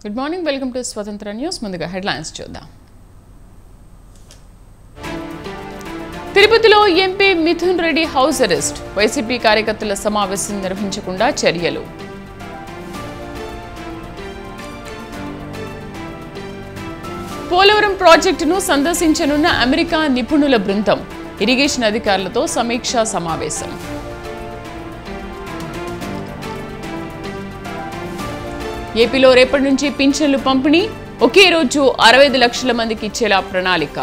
Good morning, welcome to స్వతంత్ర news. ముందుగా headlines చూద్దాం. తిరుపతిలో MP Mithun Reddy house arrest. YCP కార్యకర్తల సమావేశం నిర్వహించకుండా చర్యలు. పోలవరం ప్రాజెక్టును సందర్శించనున్న అమెరికా నిపుణుల బృందం. ఇరిగేషన్ అధికారులతో సమీక్షా సమావేశం. ఏపీలో రేపటి నుంచి పింఛన్లు పంపిణీ. ఒకే రోజు 65 లక్షల మందికి ఇచ్చేలా ప్రణాళిక.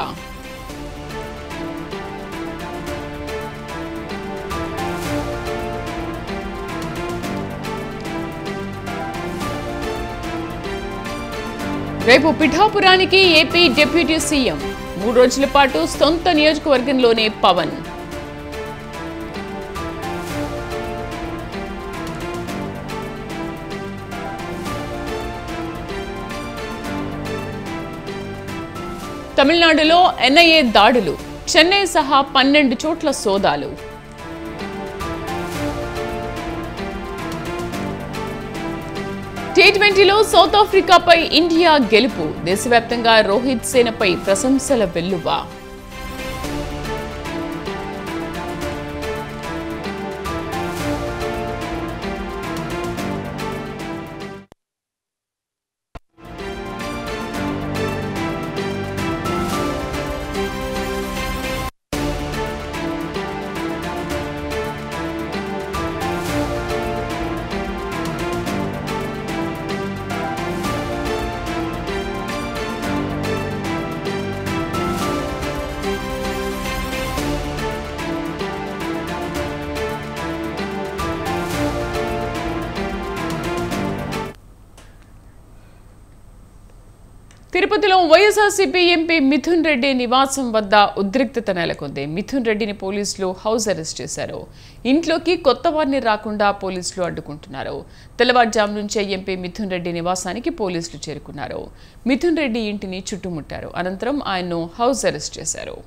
రేపు పిఠాపురానికి ఏపీ డిప్యూటీ సీఎం. 3 రోజుల పాటు సొంత నియోజకవర్గంలోనే పవన్. తమిళనాడులో ఎన్ఐఏ దాడులు. చెన్నై సహా 12 చోట్ల సోదాలు. టీ20లో సౌత్ ఆఫ్రికాపై ఇండియా గెలుపు. దేశవ్యాప్తంగా రోహిత్ సేనపై ప్రశంసల వెల్లువ. తిరుపతిలో వైఎస్ఆర్సీపీ ఎంపీ మిథున్ రెడ్డి నివాసం వద్ద ఉద్రిక్తత నెలకొంది. మిథున్ రెడ్డిని పోలీసులు హౌస్ అరెస్ట్ చేశారు. ఇంట్లోకి కొత్త వారిని రాకుండా పోలీసులు అడ్డుకుంటున్నారు. తెల్లవారుజాము నుంచే ఎంపీ మిథున్ రెడ్డి నివాసానికి పోలీసులు చేరుకున్నారు. మిథున్ రెడ్డి ఇంటిని చుట్టుముట్టారు. అనంతరం ఆయన్ను హౌస్ అరెస్ట్ చేశారు.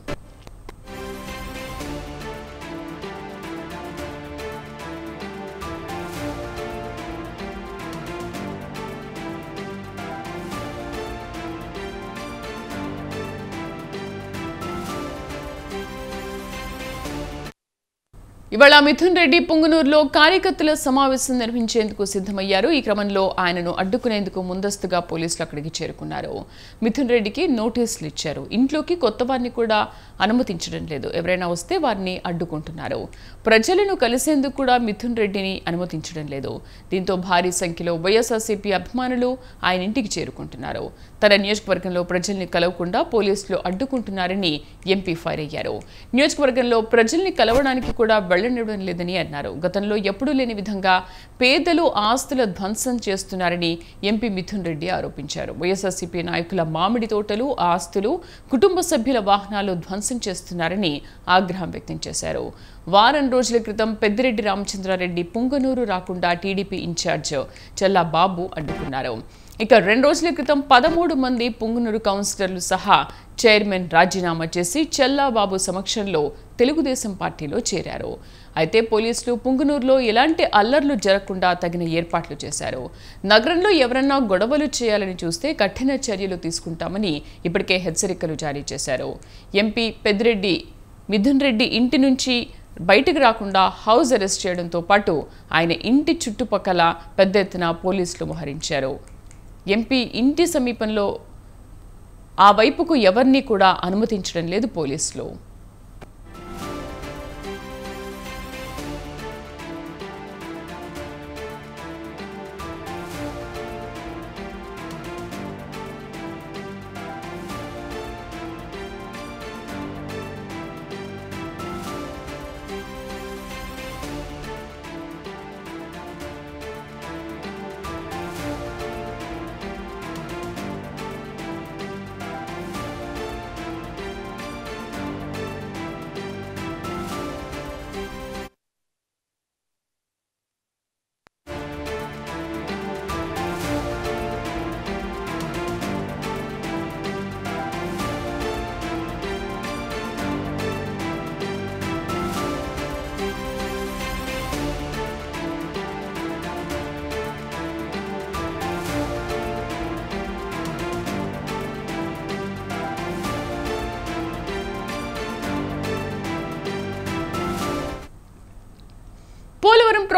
ఇవాళ మిథున్ రెడ్డి పుంగనూరులో కార్యకర్తల సమావేశం నిర్వహించేందుకు సిద్ధమయ్యారు. ఈ క్రమంలో ఆయనను అడ్డుకునేందుకు ముందస్తుగా పోలీసులు అక్కడికి చేరుకున్నారు. మిథున్ రెడ్డికి నోటీసులు ఇచ్చారు. ఇంట్లోకి కొత్త వారిని కూడా అనుమతించడం లేదు. ఎవరైనా వస్తే వారిని అడ్డుకుంటున్నారు. ప్రజలను కలిసేందుకు కూడా మిథున్ రెడ్డిని అనుమతించడం లేదు. దీంతో భారీ సంఖ్యలో వైఎస్ఆర్సీపీ అభిమానులు ఆయన ఇంటికి చేరుకుంటున్నారు. తన నియోజకవర్గంలో ప్రజల్ని కలవకుండా పోలీసులు అడ్డుకుంటున్నారని ఎంపీ ఫైర్ అయ్యారు. నియోజకవర్గంలో ప్రజల్ని కలవడానికి కూడా వెళ్లనివ్వడం లేదని అన్నారు. గతంలో ఎప్పుడూ లేని విధంగా పేదలు ఆస్తుల ధ్వంసం చేస్తున్నారని ఎంపీ మిథున్ రెడ్డి ఆరోపించారు. వైఎస్ఆర్సీపీ నాయకుల మామిడి తోటలు, ఆస్తులు, కుటుంబ సభ్యుల వాహనాలు ధ్వంసం చేస్తున్నారని ఆగ్రహం వ్యక్తం చేశారు. వారం రోజుల క్రితం పెద్దిరెడ్డి రామచంద్రారెడ్డి పుంగనూరు రాకుండా టీడీపీ ఇన్ఛార్జ్ చల్లా బాబు అడ్డుకున్నారు. ఇక 2 రోజుల క్రితం 13 మంది పుంగనూరు కౌన్సిలర్లు సహా చైర్మన్ రాజీనామా చేసి చల్లాబాబు సమక్షంలో తెలుగుదేశం పార్టీలో చేరారు. అయితే పోలీసులు పుంగనూరులో ఎలాంటి అల్లర్లు జరగకుండా తగిన ఏర్పాట్లు చేశారు. నగరంలో ఎవరన్నా గొడవలు చేయాలని చూస్తే కఠిన చర్యలు తీసుకుంటామని ఇప్పటికే హెచ్చరికలు జారీ చేశారు. ఎంపీ పెద్దిరెడ్డి మిథున్ రెడ్డి ఇంటి నుంచి బయటకు రాకుండా హౌస్ అరెస్ట్ చేయడంతో పాటు ఆయన ఇంటి చుట్టుపక్కల పెద్ద ఎత్తున పోలీసులు మోహరించారు. ఎంపీ ఇంటి సమీపంలో ఆ వైపుకు ఎవరిని కూడా అనుమతించడం లేదు పోలీసులు.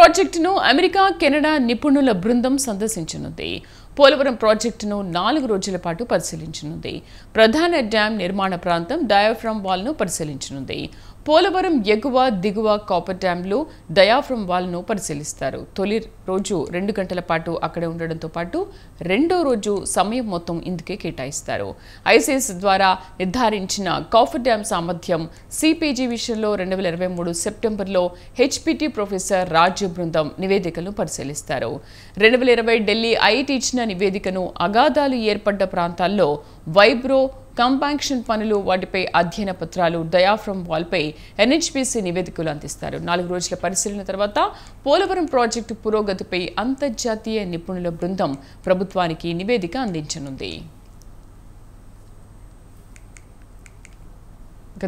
ప్రాజెక్టును అమెరికా, కెనడా నిపుణుల బృందం సందర్శించనుంది. పోలవరం ప్రాజెక్టును 4 రోజుల పాటు పరిశీలించనుంది. ప్రధాన డ్యాం నిర్మాణ ప్రాంతం డయాఫ్రమ్ వాల్ను పరిశీలించనుంది. పోలవరం ఎగువ, దిగువ కాపర్ డ్యాంలు డయాఫ్రమ్ వాల్ను పరిశీలిస్తారు. తొలి రోజు 2 గంటల పాటు అక్కడే ఉండడంతో పాటు రెండో రోజు సమయం మొత్తం ఇందుకే కేటాయిస్తారు. ఐసిఎస్ ద్వారా నిర్ధారించిన కాపర్ డ్యాం సామర్థ్యం సిపిజి విషయంలో 2023 సెప్టెంబర్లో హెచ్పిటి ప్రొఫెసర్ రాజు బృందం నివేదికను పరిశీలిస్తారు. 2020 ఢిల్లీ ఐఐటి ఇచ్చిన నివేదికను అగాధాలు ఏర్పడ్డ ప్రాంతాల్లో వైబ్రో కంపాక్షన్ పనులు, వాటిపై అధ్యయన పత్రాలు, డయాఫ్రమ్ వాల్పై ఎన్హెచ్పిసి నివేదికలు అందిస్తారు. 4 రోజుల పరిశీలన తర్వాత పోలవరం ప్రాజెక్టు పురోగతిపై అంతర్జాతీయ నిపుణుల బృందం ప్రభుత్వానికి నివేదిక అందించనుంది.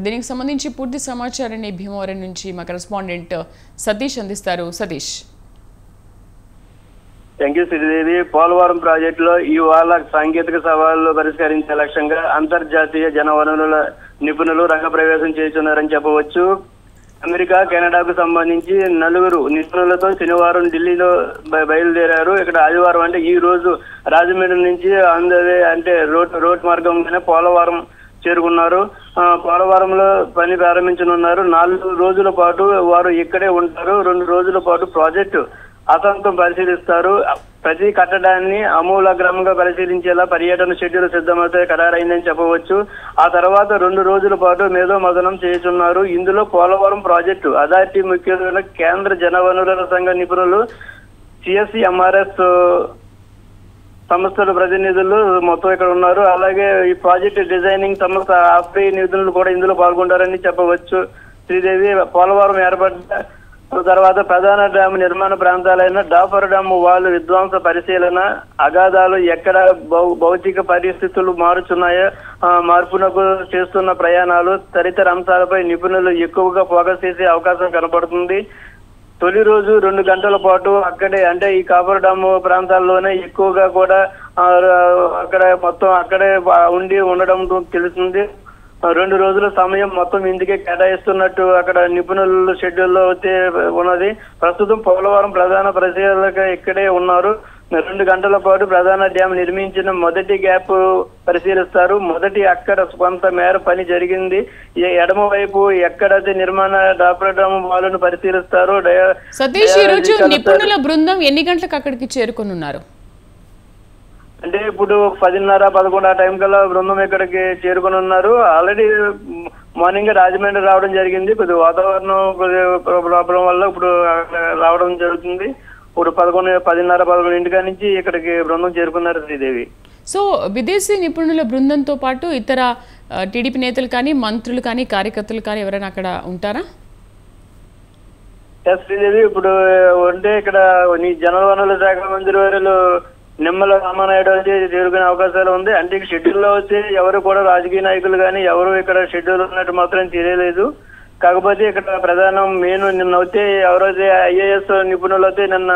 దీనికి సంబంధించి పూర్తి సమాచారాన్ని భీమవరం నుంచి మా కరెస్పాండెంట్ సతీష్ అందిస్తారు. సతీష్. Thank you Sridevi. పోలవరం ప్రాజెక్టులో ఇవాళ సాంకేతిక సవాళ్లు పరిష్కరించే లక్ష్యంగా అంతర్జాతీయ జనవనరుల నిపుణులు రంగప్రవేశం చేస్తున్నారని చెప్పవచ్చు. అమెరికా, కెనడాకు సంబంధించి 4 నిపుణులతో శనివారం ఢిల్లీలో బయలుదేరారు. ఇక్కడ ఆదివారం అంటే ఈ రోజు రాజమండ్రి నుంచి అంటే రోడ్ మార్గంగానే పోలవరం చేరుకున్నారు. పోలవరంలో పని ప్రారంభించనున్నారు. 4 రోజుల పాటు వారు ఇక్కడే ఉంటారు. 2 రోజుల పాటు ప్రాజెక్టు అతంతం పరిశీలిస్తారు. ప్రతి కట్టడాన్ని అమూలాగ్రమంగా పరిశీలించేలా పర్యటన షెడ్యూల్ సిద్ధమైతే ఖరారైందని చెప్పవచ్చు. ఆ తర్వాత 2 రోజుల పాటు మేధోమథనం చేస్తున్నారు. ఇందులో పోలవరం ప్రాజెక్టు అథారిటీ ముఖ్యులైన కేంద్ర జనవనరుల సంఘ నిపుణులు, సిఎస్సిఎంఆర్ఎస్ సంస్థల ప్రతినిధులు మొత్తం ఇక్కడ ఉన్నారు. అలాగే ఈ ప్రాజెక్ట్ డిజైనింగ్ సంస్థ ఆఫ్రీ నిధులు కూడా ఇందులో పాల్గొంటారని చెప్పవచ్చు. శ్రీదేవి, పోలవరం ఏర్పడ్డ తర్వాత ప్రధాన డ్యామ్ నిర్మాణ ప్రాంతాలైన డాఫర్ డ్యామ్ వాల్ విధ్వంస పరిశీలన, అగాధాలు ఎక్కడ భౌతిక పరిస్థితులు మారుతున్నాయో మార్పునకు చేస్తున్న ప్రయాణాలు తదితర అంశాలపై నిపుణులు ఎక్కువగా ఫోకస్ చేసే అవకాశం కనపడుతుంది. తొలి రోజు 2 గంటల పాటు అక్కడే అంటే ఈ కాపర్ డ్యామ్ ప్రాంతాల్లోనే ఎక్కువగా కూడా అక్కడ మొత్తం అక్కడే ఉండడం తెలుస్తుంది. 2 రోజుల సమయం మొత్తం ఇందుకే కేటాయిస్తున్నట్టు అక్కడ నిపుణుల షెడ్యూల్లో అయితే ఉన్నది. ప్రస్తుతం పోలవరం ప్రధాన పరిశీలక ఇక్కడే ఉన్నారు. 2 గంటల పాటు ప్రధాన డ్యామ్ నిర్మించిన మొదటి గ్యాప్ పరిశీలిస్తారు. అక్కడ కొంత మేర పని జరిగింది. ఎడమ వైపు ఎక్కడైతే నిర్మాణ డాఫర్ డ్యామ్ వాళ్ళను పరిశీలిస్తారు. సతీష్, ఈ రోజు నిపుణుల బృందం ఎన్ని గంటలకు అక్కడికి చేరుకున్నారు? అంటే ఇప్పుడు 10:30-11 ఆ టైం కల్లా బృందం ఇక్కడికి చేరుకుని ఉన్నారు. ఆల్రెడీ మార్నింగ్ రాజమండ్రి రావడం జరిగింది. కొద్ది వాతావరణం ప్రాబ్లం వల్ల ఇప్పుడు రావడం జరుగుతుంది. ఇప్పుడు 10:30-11 నుంచి ఇక్కడికి బృందం చేరుకున్నారు శ్రీదేవి. సో విదేశీ నిపుణుల బృందంతో పాటు ఇతర టీడీపీ నేతలు కానీ, మంత్రులు కానీ, కార్యకర్తలు కానీ ఎవరైనా అక్కడ ఉంటారా? శ్రీదేవి, ఇప్పుడు అంటే ఇక్కడ జనరల్ వనరుల శాఖ మంత్రి వారు నిమ్మల రామానాయుడు వచ్చి చేరుకునే అవకాశాలు ఉంది. అంటే షెడ్యూల్లో వచ్చి ఎవరు కూడా రాజకీయ నాయకులు కానీ ఎవరు ఇక్కడ షెడ్యూల్ ఉన్నట్టు మాత్రం తెలియలేదు. కాకపోతే ఇక్కడ ప్రధానం నిన్న అయితే ఎవరైతే ఐఏఎస్ నిపుణులు అయితే నిన్న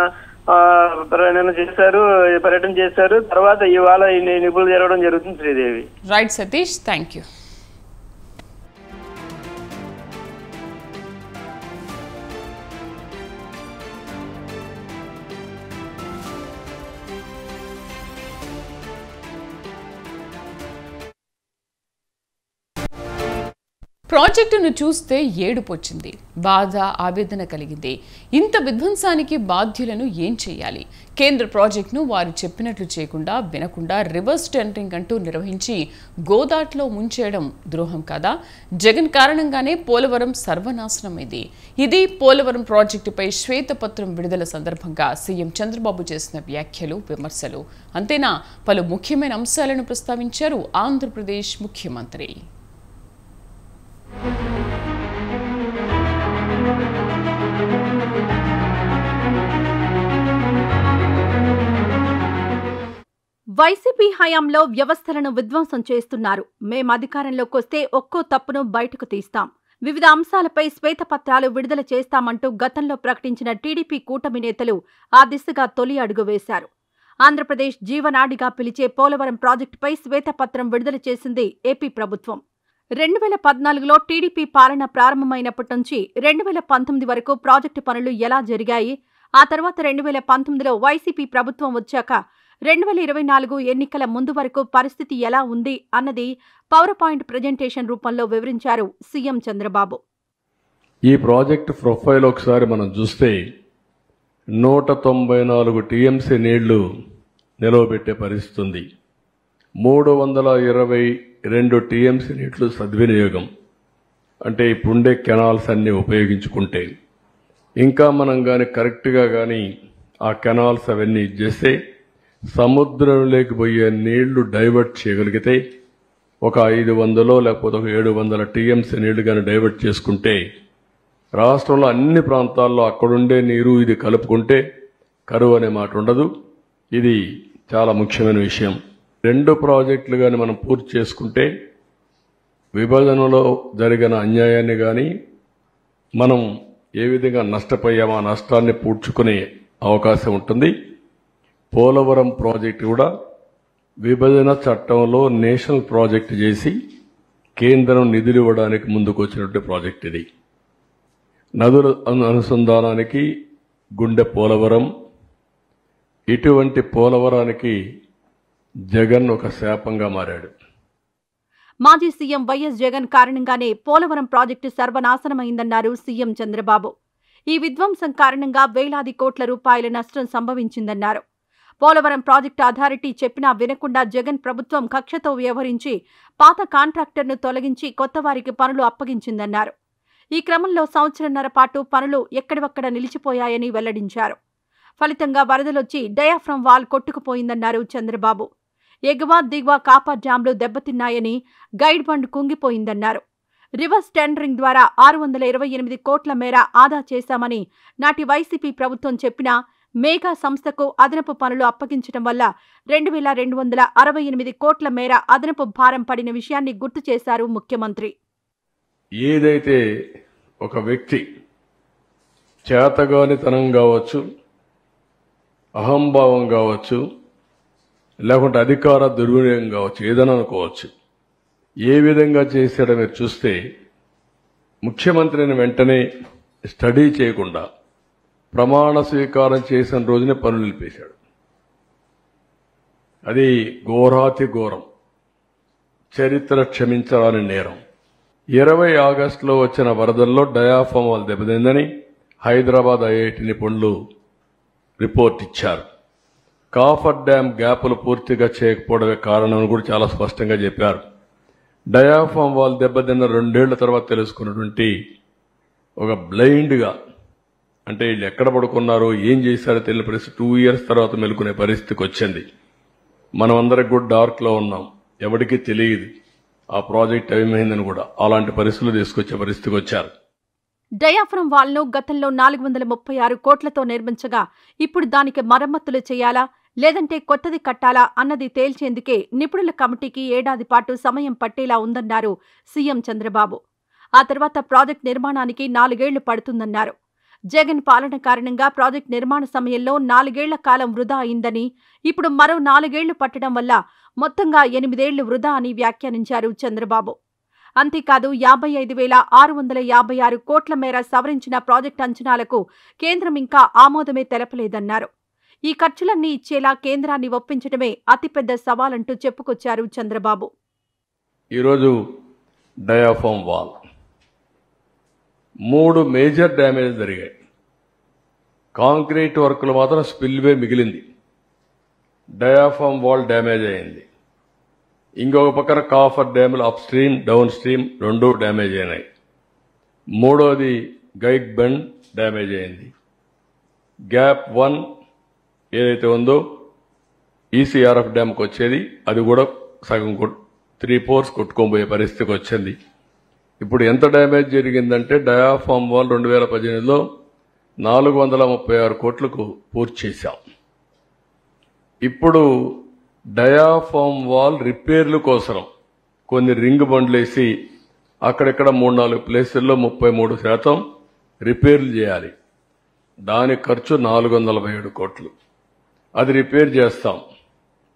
చేశారు, పర్యటన చేశారు. తర్వాత ఇవాళ నిపుణులు జరగడం జరుగుతుంది Sridevi. Right Satish, thank you. ప్రాజెక్టును చూస్తే ఏడుపొచ్చింది, బాధ, ఆవేదన కలిగింది. ఇంత విధ్వంసానికి బాధ్యులను ఏం చేయాలి? కేంద్ర ప్రాజెక్టును వారు చెప్పినట్లు చేయకుండా, వినకుండా రివర్స్ టెండరింగ్ అంటూ నిర్వహించి గోదాట్లో ముంచేయడం ద్రోహం కాదా? జగన్ కారణంగానే పోలవరం సర్వనాశనమైంది. ఇది పోలవరం ప్రాజెక్టుపై శ్వేతపత్రం విడుదల సందర్భంగా సీఎం చంద్రబాబు చేసిన వ్యాఖ్యలు, విమర్శలు. అంతేనా, పలు ముఖ్యమైన అంశాలను ప్రస్తావించారు ఆంధ్రప్రదేశ్ ముఖ్యమంత్రి. వైసీపీ హయాంలో వ్యవస్థలను విధ్వంసం చేస్తున్నారు. మేం అధికారంలోకి వస్తే ఒక్కో తప్పును బయటకు తీస్తాం, వివిధ అంశాలపై శ్వేతపత్రాలు విడుదల చేస్తామంటూ గతంలో ప్రకటించిన టీడీపీ కూటమి నేతలు ఆ దిశగా తొలి అడుగు వేశారు. ఆంధ్రప్రదేశ్ జీవనాడిగా పిలిచే పోలవరం ప్రాజెక్టుపై శ్వేతపత్రం విడుదల చేసింది ఏపీ ప్రభుత్వం. 2014లో టీడీపీ పాలన ప్రారంభమైనప్పటి నుంచి 2019 వరకు ప్రాజెక్టు పనులు ఎలా జరిగాయి, ఆ తర్వాత 2019లో వైసీపీ ప్రభుత్వం వచ్చాక 2024 ఎన్నికల ముందు వరకు పరిస్థితి ఎలా ఉంది అన్నది పవర్ పాయింట్ ప్రెజెంటేషన్ రూపంలో వివరించారు సీఎం చంద్రబాబు. ఈ ప్రాజెక్టు ప్రొఫైల్ ఒకసారి మనం చూస్తే 194 టీఎంసీ నీళ్లు నిలవబెట్టే పరిస్థితి ఉంది. 322 టీఎంసీ నీళ్లు సద్వినియోగం, అంటే ఇప్పుడుండే కెనాల్స్ అన్ని ఉపయోగించుకుంటే, ఇంకా మనం కానీ కరెక్ట్గా కానీ ఆ కెనాల్స్ అవన్నీ చేస్తే సముద్రంలోకి పోయే నీళ్లు డైవర్ట్ చేయగలిగితే ఒక 500 లేకపోతే ఒక 700 టీఎంసీ నీళ్లు కానీ డైవర్ట్ చేసుకుంటే రాష్ట్రంలో అన్ని ప్రాంతాల్లో అక్కడుండే నీరు ఇది కలుపుకుంటే కరువు అనే మాట ఉండదు. ఇది చాలా ముఖ్యమైన విషయం. 2 ప్రాజెక్టులు కానీ మనం పూర్తి చేసుకుంటే విభజనలో జరిగిన అన్యాయాన్ని కానీ మనం ఏ విధంగా నష్టపోయామో ఆ నష్టాన్ని పూడ్చుకునే అవకాశం ఉంటుంది. పోలవరం ప్రాజెక్టు కూడా విభజన చట్టంలో నేషనల్ ప్రాజెక్టు చేసి కేంద్రం నిధులు ఇవ్వడానికి ముందుకు వచ్చినటువంటి ప్రాజెక్ట్ ఇది. నదుల అనుసంధానానికి గుండె పోలవరం. ఇటువంటి పోలవరానికి జగన్ ఒక శాపంగా మారాడు. మాజీ సీఎం వైఎస్ జగన్ కారణంగానే పోలవరం ప్రాజెక్టు సర్వనాశనమైందన్నారు సీఎం చంద్రబాబు. ఈ విధ్వంసం కారణంగా వేలాది కోట్ల రూపాయల నష్టం సంభవించిందన్నారు. పోలవరం ప్రాజెక్టు అథారిటీ చెప్పినా వినకుండా జగన్ ప్రభుత్వం కక్షతో వ్యవహరించి పాత కాంట్రాక్టర్ను తొలగించి కొత్తవారికి పనులు అప్పగించిందన్నారు. ఈ క్రమంలో సంవత్సరంన్నర పాటు పనులు ఎక్కడివక్కడ నిలిచిపోయాయని వెల్లడించారు. ఫలితంగా వరదలొచ్చి డయాఫ్రమ్ వాల్ కొట్టుకుపోయిందన్నారు చంద్రబాబు. ఎగువ దిగువ కాపర్ డ్యాంలు దెబ్బతిన్నాయని, గైడ్ బండ్ కుంగిపోయిందన్నారు. రివర్స్ టెండరింగ్ ద్వారా 628 కోట్ల మేర ఆదా చేశామని నాటి వైసీపీ ప్రభుత్వం చెప్పినా మేఘా సంస్థకు అదనపు పనులు అప్పగించడం వల్ల 2268 కోట్ల మేర అదనపు భారం పడిన విషయాన్ని గుర్తు చేశారు ముఖ్యమంత్రి. ఏదైతే ఒక వ్యక్తి చేతగానితనం కావచ్చు, అహంభావం కావచ్చు, లేకుంటే అధికార దుర్వినియోగం కావచ్చు, ఏదైనా అనుకోవచ్చు, ఏ విధంగా చేశాడో మీరు చూస్తే ముఖ్యమంత్రిని వెంటనే స్టడీ చేయకుండా ప్రమాణ స్వీకారం చేసిన రోజునే పనులు నిలిపేశాడు. అది ఘోరాతి ఘోరం, చరిత్ర క్షమించరాని నేరం. 20 ఆగస్టులో వచ్చిన వరదల్లో డయాఫ్రమ్ వాల్ దెబ్బతిందని హైదరాబాద్ ఐఐటి నిపుణులు రిపోర్ట్ ఇచ్చారు. కాఫర్ డ్యామ్ గ్యాపులు పూర్తిగా చేయకపోవడమే కారణం కూడా చాలా స్పష్టంగా చెప్పారు. డయాఫ్రమ్ వాల్ దెబ్బతిన్న 2 ఏళ్ల తర్వాత తెలుసుకున్నటువంటి ఒక బ్లైండ్గా, అంటే వీళ్ళు ఎక్కడ పడుకున్నారో ఏం చేశారో తెలియని పరిస్థితి 2 ఇయర్స్ తర్వాత మెలుకునే పరిస్థితికి వచ్చింది. మనం అందరికి కూడా డార్క్లో ఉన్నాం, ఎవరికీ తెలియదు ఆ ప్రాజెక్ట్ ఏమైందని కూడా. అలాంటి పరిస్థితులు తీసుకొచ్చే పరిస్థితికి వచ్చారు. డయాఫ్రమ్ వాల్ను గతంలో 436 కోట్లతో నిర్మించగా ఇప్పుడు దానికి మరమ్మతులు చేయాలా లేదంటే కొత్తది కట్టాలా అన్నది తేల్చేందుకే నిపుణుల కమిటీకి ఏడాది పాటు సమయం పట్టేలా ఉందన్నారు సీఎం చంద్రబాబు. ఆ తర్వాత ప్రాజెక్టు నిర్మాణానికి 4 ఏళ్లు పడుతుందన్నారు. జగన్ పాలన కారణంగా ప్రాజెక్టు నిర్మాణ సమయంలో 4 ఏళ్ల కాలం వృధా అయిందని, ఇప్పుడు మరో 4 ఏళ్లు పట్టడం వల్ల మొత్తంగా 8 ఏళ్లు వృధా అని వ్యాఖ్యానించారు చంద్రబాబు. అంతేకాదు 55,656 కోట్ల మేర సవరించిన ప్రాజెక్టు అంచనాలకు కేంద్రం ఇంకా ఆమోదమే తెలపలేదన్నారు. ఈ ఖర్చులన్నీ ఇచ్చేలా కేంద్రాన్ని ఒప్పించడమే అతిపెద్ద సవాలంటూ చెప్పుకొచ్చారు చంద్రబాబు. ఈరోజు డయాఫ్రమ్ వాల్ 3 మేజర్ డ్యామేజ్ జరిగాయి. కాంక్రీట్ వర్కులు మాత్రం స్పిల్వే మిగిలింది, డయాఫ్రమ్ వాల్ డ్యామేజ్ అయింది. ఇంకొక పక్కన కాఫర్ డ్యాములు up stream down stream 2 damage అయినాయి. 3వది గైడ్ బండ్ డ్యామేజ్ అయింది. గ్యాప్ 1 ఏదైతే ఉందో ఈసీఆర్ఎఫ్ డ్యామ్కి వచ్చేది, అది కూడా సగం 3/4 కొట్టుకోబోయే పరిస్థితికి వచ్చింది. ఇప్పుడు ఎంత డ్యామేజ్ జరిగిందంటే డయాఫ్రమ్ వాల్ 2018లో 436 కోట్లకు పూర్తి చేశాం. ఇప్పుడు డయాఫ్రమ్ వాల్ రిపేర్ల కోసం కొన్ని రింగ్ బండ్లేసి అక్కడెక్కడ 3-4 ప్లేసుల్లో 33% రిపేర్లు చేయాలి. దాని ఖర్చు 447 కోట్లు. అది రిపేర్ చేస్తాం.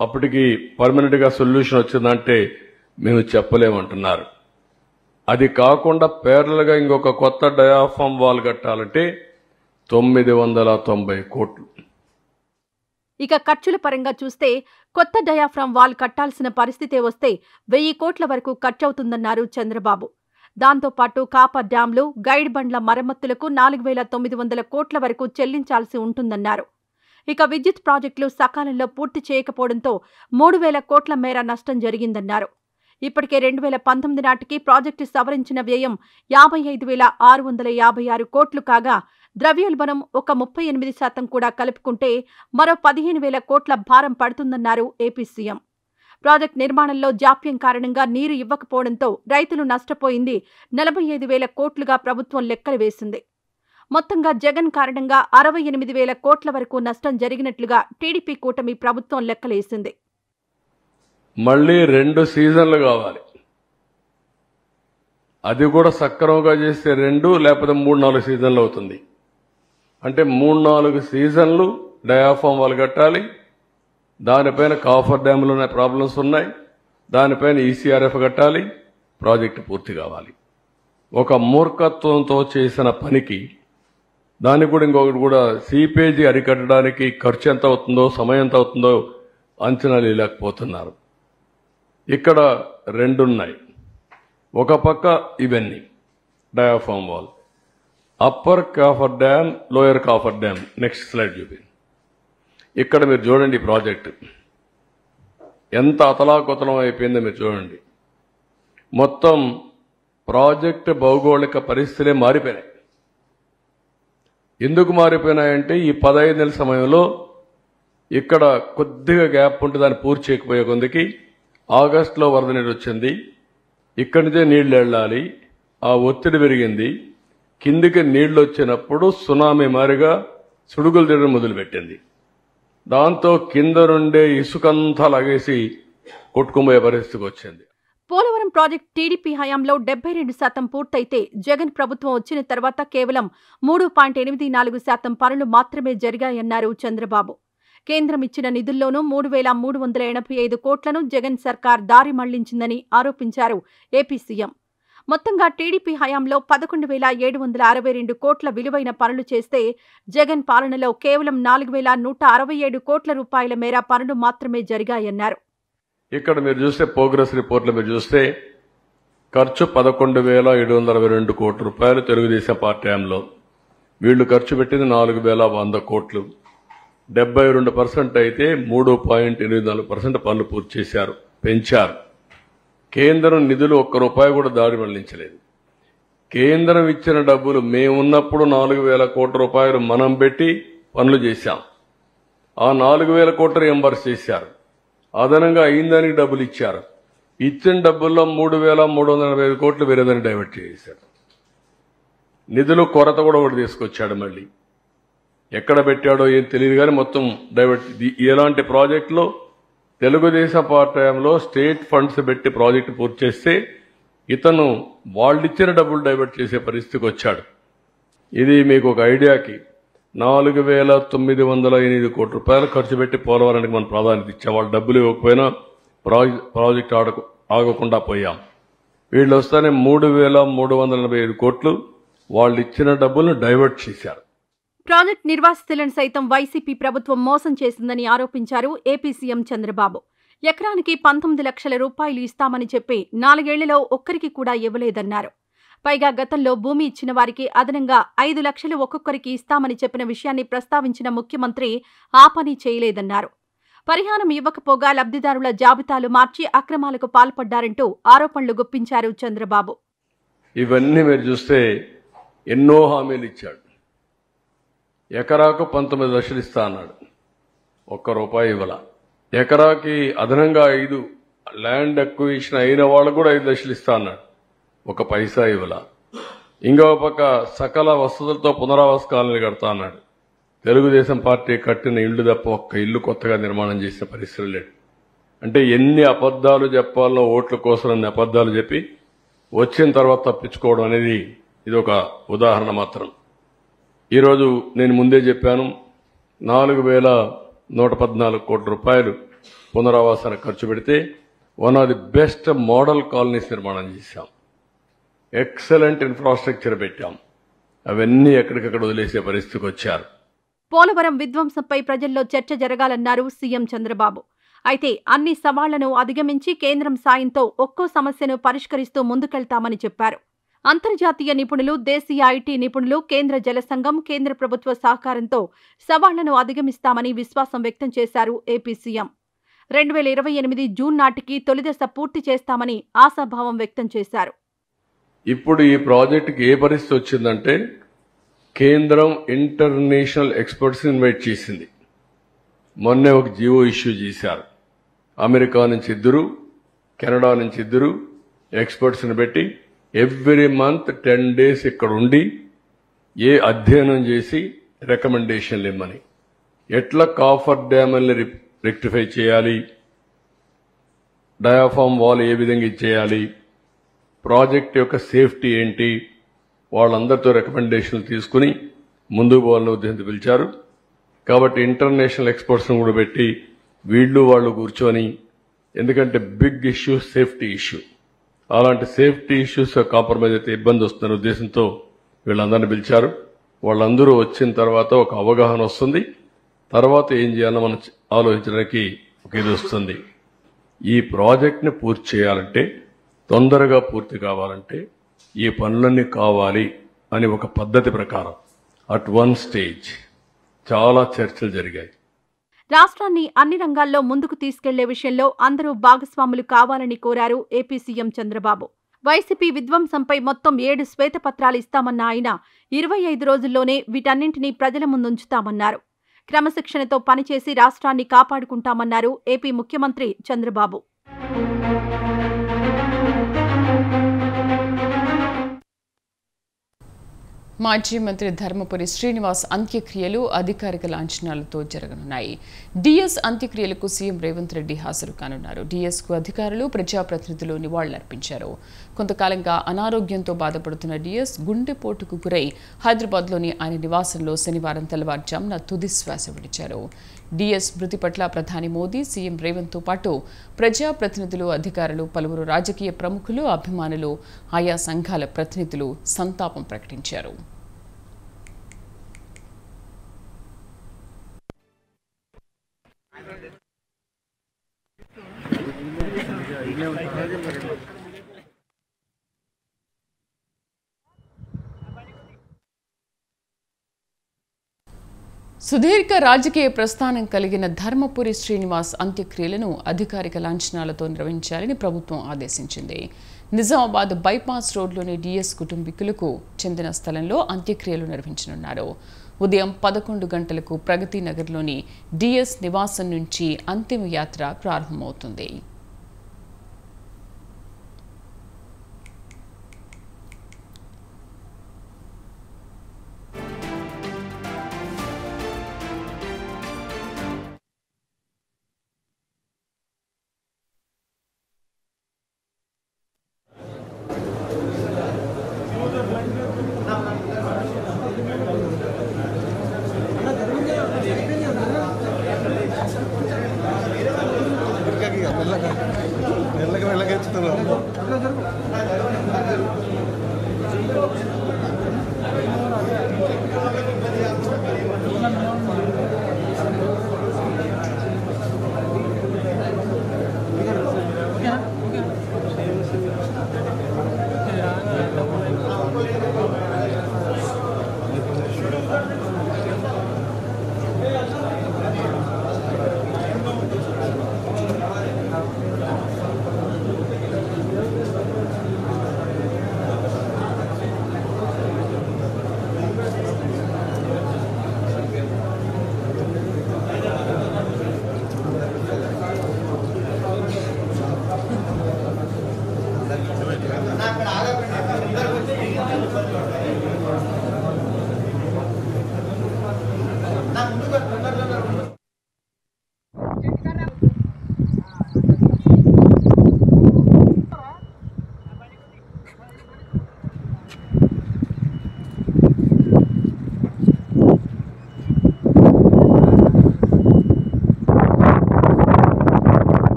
అప్పటికి పర్మనెంట్గా సొల్యూషన్ వచ్చిందంటే మేము చెప్పలేమంటున్నారు. అది కాకుండా పేర్లగా ఇంకొక కొత్త డయాఫ్రమ్ వాల్ కట్టాలంటే 990 కోట్లు. ఇక ఖర్చుల పరంగా చూస్తే కొత్త డయాఫ్రామ్ వాల్ కట్టాల్సిన పరిస్థితే వస్తే 1000 కోట్ల వరకు ఖర్చవుతుందన్నారు చంద్రబాబు. దాంతోపాటు కాపర్ డ్యాంలు, గైడ్ బండ్ల మరమ్మతులకు 4900 కోట్ల వరకు చెల్లించాల్సి ఉంటుందన్నారు. ఇక విద్యుత్ ప్రాజెక్టులు సకాలంలో పూర్తి చేయకపోవడంతో 3000 కోట్ల మేర నష్టం జరిగిందన్నారు. ఇప్పటికే 2019 నాటికి ప్రాజెక్టు సవరించిన వ్యయం 55,656 కోట్లు కాగా ద్రవ్యోల్బణం ఒక 38% కూడా కలుపుకుంటే మరో 15,000 కోట్ల భారం పడుతుందన్నారు ఏపీ సీఎం. ప్రాజెక్టు నిర్మాణంలో జాప్యం కారణంగా నీరు ఇవ్వకపోవడంతో రైతులు నష్టపోయింది 45,000 కోట్లుగా ప్రభుత్వం లెక్కలు వేసింది. మొత్తంగా జగన్ కారణంగా 68,000 కోట్ల వరకు నష్టం జరిగినట్లుగా టీడీపీ కూటమి ప్రభుత్వం లెక్కలేసింది. మళ్ళీ 2 సీజన్లు కావాలి. అది కూడా సక్రమంగా చేస్తే 2 లేకపోతే 3-4 సీజన్లు అవుతుంది. అంటే 3-4 సీజన్లు డయాఫామ్ వాళ్ళు కట్టాలి. దానిపైన కాఫర్ డ్యాములు ప్రాబ్లమ్స్ ఉన్నాయి. దానిపైన ఈసీఆర్ఎఫ్ కట్టాలి. ప్రాజెక్టు పూర్తి కావాలి. ఒక మూర్ఖత్వంతో చేసిన పనికి దానికి కూడా ఇంకొకటి కూడా సీపేజీ అరికట్టడానికి ఖర్చు ఎంత అవుతుందో, సమయం ఎంత అవుతుందో అంచనాలు లేకపోతున్నారు. ఇక్కడ 2 ఉన్నాయి. ఒక పక్క ఇవన్నీ diaphragm wall, upper coffer dam, lower coffer dam. Next slide చూపి. ఇక్కడ మీరు చూడండి ప్రాజెక్టు ఎంత అతలాకుతలం అయిపోయిందో మీరు చూడండి. మొత్తం ప్రాజెక్టు భౌగోళిక పరిస్థితులే మారిపోయినాయి. ఎందుకు మారిపోయినాయంటే ఈ 15 నెలల సమయంలో ఇక్కడ కొద్దిగా గ్యాప్ ఉంటే దాన్ని పూర్తి చేయకపోయే కొందికి ఆగస్టులో వరద నీరు వచ్చింది. ఇక్కడి నుంచే నీళ్లు వెళ్ళాలి. ఆ ఒత్తిడి పెరిగింది. కిందికి నీళ్లు వచ్చినప్పుడు సునామీ మారిగా సుడుగులు తిరగడం మొదలుపెట్టింది. దాంతో కింద నుండే ఇసుకంతా లాగేసి కొట్టుకుపోయే పరిస్థితికి వచ్చింది. పోలవరం ప్రాజెక్టు టీడీపీ హయాంలో 72% పూర్తయితే జగన్ ప్రభుత్వం వచ్చిన తర్వాత కేవలం 3.84% పనులు మాత్రమే జరిగాయన్నారు చంద్రబాబు. కేంద్రం ఇచ్చిన నిధుల్లోనూ 3,385 కోట్లను జగన్ సర్కార్ దారి మళ్లించిందని ఆరోపించారు ఏపీ సీఎం. మొత్తంగా టీడీపీ హయాంలో 11,762 కోట్ల విలువైన పనులు చేస్తే జగన్ పాలనలో కేవలం 4,167 కోట్ల రూపాయల మేర పనులు మాత్రమే జరిగాయన్నారు. ఇక్కడ మీరు చూస్తే ప్రోగ్రెస్ రిపోర్ట్లో మీరు చూస్తే ఖర్చు 11,762 కోట్ల రూపాయలు తెలుగుదేశం పార్టీ హయాంలో. వీళ్లు ఖర్చు పెట్టింది 4,100 కోట్లు. 72% అయితే 3.84% పనులు పూర్తి చేశారు, పెంచారు. కేంద్రం నిధులు ఒక్క రూపాయి కూడా దారి మళ్లించలేదు. కేంద్రం ఇచ్చిన డబ్బులు మేమున్నప్పుడు 4,000 కోట్ల రూపాయలు మనం పెట్టి పనులు చేశాం. ఆ 4,000 కోట్లు రియంబర్స్ చేశారు. అదనంగా అయిందానికి డబ్బులు ఇచ్చారు. ఇచ్చిన డబ్బుల్లో 3,385 కోట్లు వేరేదాన్ని డైవర్ట్ చేశారు. నిధులు కొరత కూడా ఒకటి తీసుకొచ్చాడు. మళ్ళీ ఎక్కడ పెట్టాడో ఏం తెలియదు కానీ మొత్తం డైవర్ట్. ఇలాంటి ప్రాజెక్టులో తెలుగుదేశం పార్టీ హయాంలో స్టేట్ ఫండ్స్ పెట్టి ప్రాజెక్టు పూర్తి చేస్తే ఇతను వాళ్ళిచ్చిన డబ్బులు డైవర్ట్ చేసే పరిస్థితికి వచ్చాడు. ఇది మీకు ఒక ఐడియాకి 4,908 కోట్ల రూపాయలు ఖర్చు పెట్టి పోలవరానికి మనం ప్రాధాన్యత ఇచ్చాం. వాళ్ళు డబ్బులు ఇవ్వకపోయినా ప్రాజెక్టు ఆగకుండా పోయాం. వీళ్ళు వస్తానే 3,345 కోట్లు వాళ్ళు ఇచ్చిన డబ్బులను డైవర్ట్ చేశారు. ప్రాజెక్టు నిర్వాసితులను సైతం వైసీపీ ప్రభుత్వం మోసం చేసిందని ఆరోపించారు ఏపీ సీఎం చంద్రబాబు. ఎకరానికి 19 లక్షల రూపాయలు ఇస్తామని చెప్పి 4 ఏళ్లలో ఒక్కరికి కూడా ఇవ్వలేదన్నారు. పైగా గతంలో భూమి ఇచ్చిన వారికి అదనంగా 5 లక్షలు ఒక్కొక్కరికి ఇస్తామని చెప్పిన విషయాన్ని ప్రస్తావించిన ముఖ్యమంత్రి ఆ పని చేయలేదన్నారు. పరిహారం ఇవ్వకపోగా లబ్ధిదారుల జాబితాలు మార్చి అక్రమాలకు పాల్పడ్డారంటూ ఆరోపణలు గుప్పించారు చంద్రబాబు. ఇవన్నీ మీరు చూస్తే ఎన్నో హామీలు ఇచ్చాడు. ఎకరాకు 19 లక్షలు ఇస్తా అన్నాడు, ఒక్క రూపాయి ఇవ్వాల. ఎకరాకి అదనంగా 5 ల్యాండ్ అక్విజిషన్ అయిన వాళ్ళకు కూడా 5 లక్షలు ఇస్తా అన్నాడు, ఒక పైసా ఇవ్వాల. ఇంకో పక్క సకల వసతులతో పునరావాస కాలనీ కడతా అన్నాడు. తెలుగుదేశం పార్టీ కట్టిన ఇళ్లు తప్ప ఒక్క ఇల్లు కొత్తగా నిర్మాణం చేసిన పరిస్థితులు లేడు. అంటే ఎన్ని అబద్దాలు చెప్పాలో ఓట్ల కోసం అన్ని అబద్దాలు చెప్పి వచ్చిన తర్వాత తప్పించుకోవడం అనేది ఇది ఒక ఉదాహరణ మాత్రం. ఈరోజు నేను ముందే చెప్పాను, 4,114 కోట్ల రూపాయలు పునరావాసానికి ఖర్చు పెడితే one of the best model colonies నిర్మాణం చేశాం. ఎక్సలెంట్ ఇన్ఫ్రాస్ట్రక్చర్ పెట్టాం. అవన్నీ ఎక్కడికక్కడ వదిలేసే పరిస్థితికి వచ్చారు. పోలవరం విధ్వంసంపై ప్రజల్లో చర్చ జరగాలన్నారు సీఎం చంద్రబాబు. అయితే అన్ని సవాళ్లను అధిగమించి కేంద్రం సాయంతో ఒక్కో సమస్యను పరిష్కరిస్తూ ముందుకెళ్తామని చెప్పారు. అంతర్జాతీయ నిపుణులు, దేశీయ ఐటీ నిపుణులు, కేంద్ర జల సంఘం, కేంద్ర ప్రభుత్వ సహకారంతో సవాళ్లను అధిగమిస్తామని విశ్వాసం వ్యక్తం చేశారు ఏపీ సీఎం. 2028 జూన్ నాటికి తొలిదశ పూర్తి చేస్తామని ఆశాభావం వ్యక్తం చేశారు. ఇప్పుడు ఈ ప్రాజెక్టుకి ఏ పరిస్థితి వచ్చిందంటే కేంద్రం ఇంటర్నేషనల్ ఎక్స్పర్ట్స్ ఇన్వైట్ చేసింది. మొన్నే ఒక జియో ఇష్యూ చేశారు. అమెరికా నుంచి 2, కెనడా నుంచి 2 ఎక్స్పర్ట్స్ని పెట్టి ఎవ్రీ మంత్ 10 days ఇక్కడ ఉండి ఏ అధ్యయనం చేసి రికమెండేషన్లు ఇమ్మని, ఎట్లా కాఫర్ డ్యామ్ని రెక్టిఫై చేయాలి, డయాఫామ్ వాల్ ఏ విధంగా ఇచ్చేయాలి, ప్రాజెక్ట్ యొక్క సేఫ్టీ ఏంటి, వాళ్ళందరితో రికమెండేషన్లు తీసుకుని ముందుకు పోవాలని ఉద్దేశంతో పిలిచారు. కాబట్టి ఇంటర్నేషనల్ ఎక్స్పర్ట్స్ని కూడా పెట్టి వాళ్ళు కూర్చొని, ఎందుకంటే బిగ్ ఇష్యూ సేఫ్టీ ఇష్యూ, అలాంటి సేఫ్టీ ఇష్యూస్ కాంప్రమైజ్ అయితే ఇబ్బంది వస్తున్న ఉద్దేశంతో వీళ్ళందరినీ పిలిచారు. వాళ్ళందరూ వచ్చిన తర్వాత ఒక అవగాహన వస్తుంది. తర్వాత ఏం చేయాలో మనం ఆలోచించడానికి ఒక ఇది వస్తుంది. ఈ ప్రాజెక్ట్ని పూర్తి చేయాలంటే, తొందరగా పూర్తి కావాలంటే ఈ పనులన్నీ కావాలి అని ఒక పద్ధతి ప్రకారం అట్ 1 stage చాలా చర్చలు జరిగాయి. రాష్ట్రాన్ని అన్ని రంగాల్లో ముందుకు తీసుకెళ్లే విషయంలో అందరూ భాగస్వాములు కావాలని కోరారు ఏపీ సీఎం చంద్రబాబు. వైసీపీ విధ్వంసంపై మొత్తం 7 శ్వేతపత్రాలు ఇస్తామన్న ఆయన 25 రోజుల్లోనే వీటన్నింటినీ ప్రజల ముందుంచుతామన్నారు. క్రమశిక్షణతో పనిచేసి రాష్ట్రాన్ని కాపాడుకుంటామన్నారు ఏపీ ముఖ్యమంత్రి చంద్రబాబు. మాజీ మంత్రి ధర్మపురి శ్రీనివాస్ అంత్యక్రియలు అధికారిక లాంఛనాలతో జరగనున్నాయి. డిఎస్ అంత్యక్రియలకు సీఎం రేవంత్ రెడ్డి హాజరు కానున్నారు. డిఎస్కు అధికారులు, ప్రజాప్రతినిధులు నివాళులర్పించారు. కొంతకాలంగా అనారోగ్యంతో బాధపడుతున్న డిఎస్ గుండెపోటుకు గురై హైదరాబాద్లోని ఆయన నివాసంలో శనివారం తెల్లవారుజామున తుది శ్వాస విడిచారు. డిఎస్ మృతి పట్ల ప్రధాని మోదీ, సీఎం రేవంత్తో పాటు ప్రజాప్రతినిధులు, అధికారులు, పలువురు రాజకీయ ప్రముఖులు, అభిమానులు, ఆయా సంఘాల ప్రతినిధులు సంతాపం ప్రకటించారు. సుదీర్ఘ రాజకీయ ప్రస్థానం కలిగిన ధర్మపురి శ్రీనివాస్ అంత్యక్రియలను అధికారిక లాంఛనాలతో నిర్వహించాలని ప్రభుత్వం ఆదేశించింది. నిజామాబాద్ బైపాస్ రోడ్లోని డిఎస్ కుటుంబీకులకు చెందిన స్థలంలో అంత్యక్రియలు నిర్వహించనున్నారు. ఉదయం 11 గంటలకు ప్రగతి నగర్లోని డిఎస్ నివాసం నుంచి అంతిమ యాత్ర ప్రారంభమవుతుంది.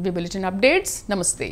ఇవి బులెటిన్ అప్డేట్స్. నమస్తే.